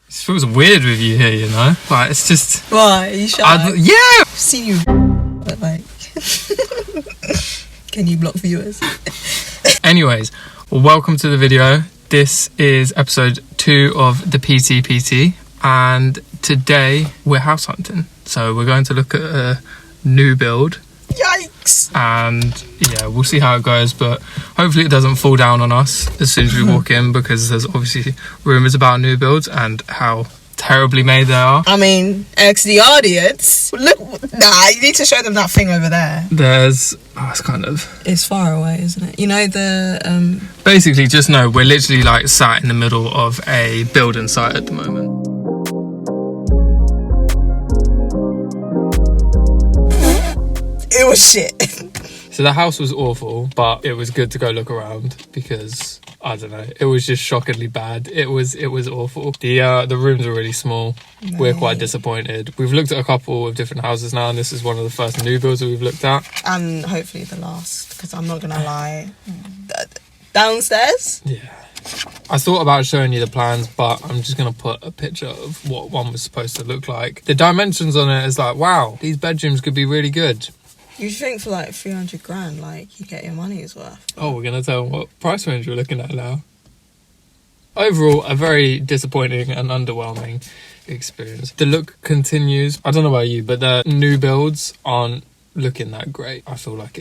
It feels weird with you here, you know? Like, it's just... Why? Are you shy? Yeah! I've seen you, but like... Can you block viewers? Anyways, welcome to the video. This is episode 2 of the PT, and today we're house hunting. So we're going to look at a new build. Yikes! And yeah, we'll see how it goes, but hopefully it doesn't fall down on us as soon as we walk in, because there's obviously rumours about new builds and how terribly made they are. I mean, X the audience. Look, you need to show them that thing over there. There's... Oh, it's kind of... It's far away, isn't it? You know the... Basically, just know we're literally like sat in the middle of a building site at the moment. It was shit. So the house was awful, but it was good to go look around because, I don't know, it was just shockingly bad. It was awful. The rooms are really small. Right. We're quite disappointed. We've looked at a couple of different houses now, and this is one of the first new builds that we've looked at. And hopefully the last, because I'm not going to lie. Downstairs? Yeah. I thought about showing you the plans, but I'm just going to put a picture of what one was supposed to look like. The dimensions on it is like, wow, these bedrooms could be really good. You think for like 300 grand, like, you get your money's worth. Oh, we're going to tell them what price range we're looking at now. Overall, a very disappointing and underwhelming experience. The look continues. I don't know about you, but the new builds aren't looking that great. I feel like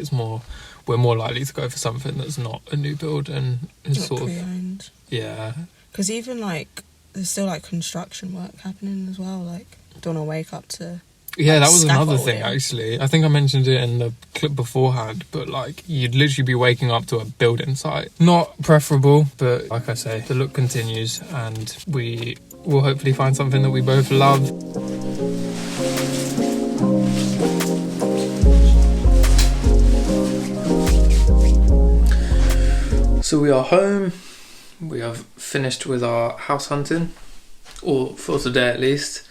we're more likely to go for something that's not a new build and sort of pre-owned. Yeah. Because even like, there's still like construction work happening as well. Like, don't want to wake up to... Yeah, that was another thing, actually. I think I mentioned it in the clip beforehand, but, like, you'd literally be waking up to a building site. Not preferable, but, like I say, the look continues, and we will hopefully find something that we both love. So we are home. We have finished with our house hunting, or for today at least.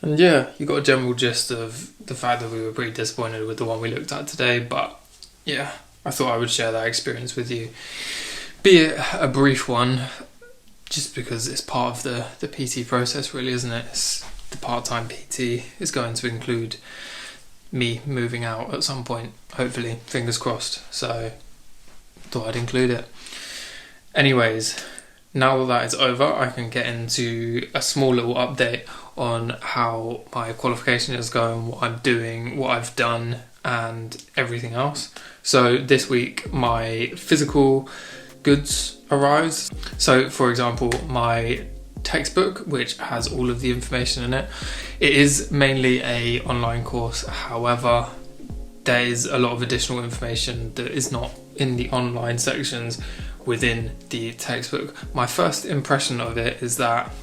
And yeah, you got a general gist of the fact that we were pretty disappointed with the one we looked at today, but yeah, I thought I would share that experience with you. Be it a brief one, just because it's part of the PT process really, isn't it? It's the part-time PT is going to include me moving out at some point, hopefully, fingers crossed, so thought I'd include it. Anyways, now that it's over, I can get into a small little update on how my qualification is going, what I'm doing, what I've done, and everything else. So this week, my physical goods arrives. So, for example, my textbook, which has all of the information in it. It is mainly a online course. However, there is a lot of additional information that is not in the online sections within the textbook. My first impression of it is that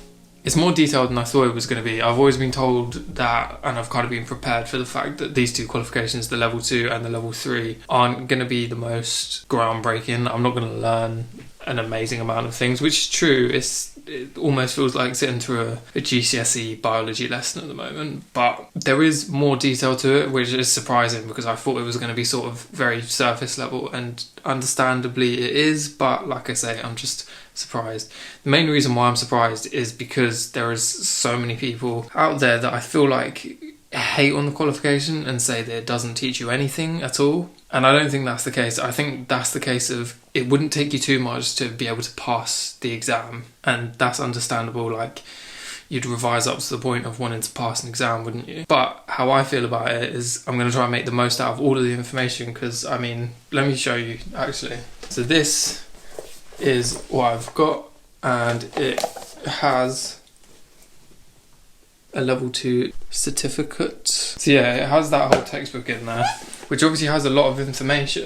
it's more detailed than I thought it was going to be. I've always been told that, and I've kind of been prepared for the fact that these two qualifications, the level 2 and the level 3, aren't going to be the most groundbreaking. I'm not going to learn an amazing amount of things, which is true. It almost feels like sitting through a GCSE biology lesson at the moment, but there is more detail to it, which is surprising because I thought it was going to be sort of very surface level, and understandably it is, but like I say, I'm just surprised. The main reason why I'm surprised is because there is so many people out there that I feel like hate on the qualification and say that it doesn't teach you anything at all. And I don't think that's the case. I think that's the case of it wouldn't take you too much to be able to pass the exam. And that's understandable. Like, you'd revise up to the point of wanting to pass an exam, wouldn't you? But how I feel about it is I'm going to try and make the most out of all of the information because, I mean, let me show you actually. So this is what I've got, and it has a level 2 certificate. So yeah, it has that whole textbook in there, which obviously has a lot of information.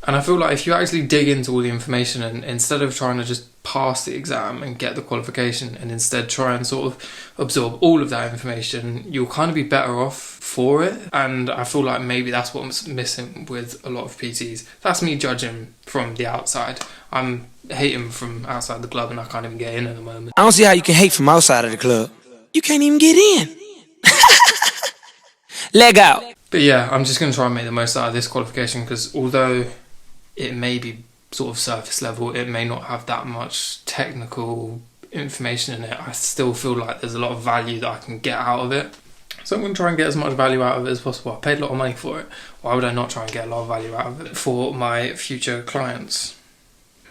And I feel like if you actually dig into all the information and instead of trying to just pass the exam and get the qualification and instead try and sort of absorb all of that information, you'll kind of be better off for it. And I feel like maybe that's what's missing with a lot of PTs. That's me judging from the outside. I'm hating from outside the club and I can't even get in at the moment. I don't see how you can hate from outside of the club. You can't even get in. Leg out. But yeah, I'm just going to try and make the most out of this qualification because although it may be sort of surface level, it may not have that much technical information in it, I still feel like there's a lot of value that I can get out of it. So I'm going to try and get as much value out of it as possible. I paid a lot of money for it. Why would I not try and get a lot of value out of it for my future clients?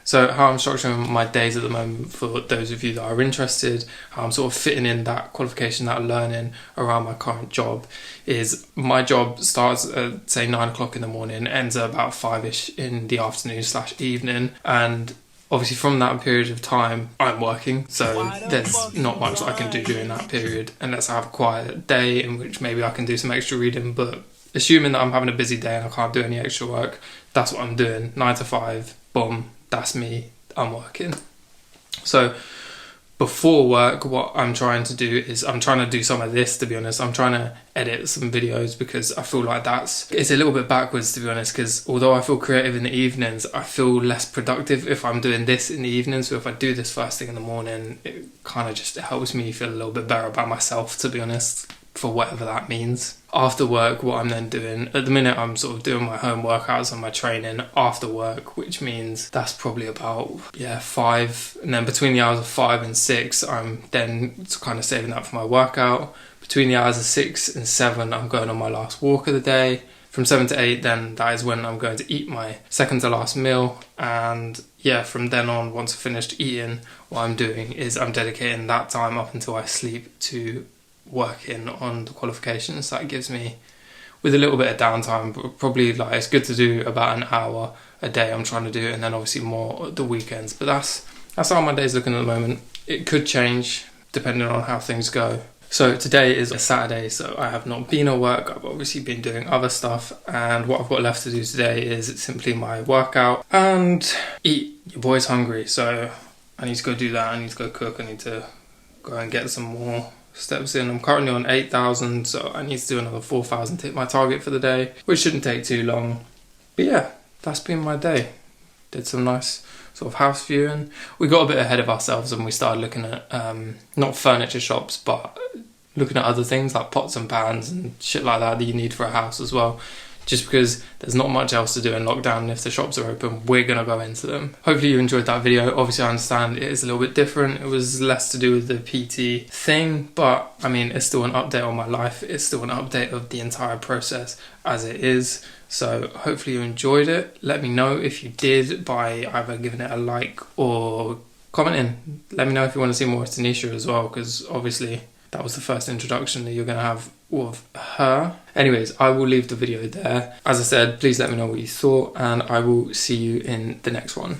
So how I'm structuring my days at the moment, for those of you that are interested, how I'm sort of fitting in that qualification, that learning around my current job, is my job starts at say 9 o'clock in the morning, ends at about 5ish in the afternoon/evening, and obviously from that period of time I'm working, so there's not much I can do during that period unless I have a quiet day in which maybe I can do some extra reading. But assuming that I'm having a busy day and I can't do any extra work, that's what I'm doing. 9 to 5, boom, that's me, I'm working. So before work, what I'm trying to do is I'm trying to do some of this, to be honest. I'm trying to edit some videos because I feel like it's a little bit backwards, to be honest, because although I feel creative in the evenings, I feel less productive if I'm doing this in the evenings. So if I do this first thing in the morning, it kind of just helps me feel a little bit better about myself, to be honest, for whatever that means. After work, what I'm then doing, at the minute I'm sort of doing my home workouts and my training after work, which means that's probably about 5, and then between the hours of 5 and 6 I'm then kind of saving that for my workout. Between the hours of 6 and 7 I'm going on my last walk of the day. From 7 to 8 then that is when I'm going to eat my second to last meal, and from then on, once I've finished eating, what I'm doing is I'm dedicating that time up until I sleep to working on the qualifications. That gives me, with a little bit of downtime, but probably like it's good to do about an hour a day. I'm trying to do it, and then obviously more at the weekends. But that's how my day's looking at the moment. It could change depending on how things go. So today is a Saturday, so I have not been at work. I've obviously been doing other stuff, and what I've got left to do today is simply my workout and eat. Your boy's hungry, so I need to go do that. I need to go cook. I need to go and get some more steps in. I'm currently on 8,000, so I need to do another 4,000 to hit my target for the day, which shouldn't take too long. But yeah, that's been my day. Did some nice sort of house viewing. We got a bit ahead of ourselves and we started looking at not furniture shops, but looking at other things like pots and pans and shit like that you need for a house as well. Just because there's not much else to do in lockdown, and if the shops are open, we're going to go into them. Hopefully you enjoyed that video. Obviously I understand it is a little bit different. It was less to do with the PT thing, but I mean, it's still an update on my life. It's still an update of the entire process as it is. So hopefully you enjoyed it. Let me know if you did by either giving it a like or commenting. Let me know if you want to see more of Tanisha as well, because obviously that was the first introduction that you're going to have of her. Anyways, I will leave the video there. As I said, please let me know what you thought, and I will see you in the next one.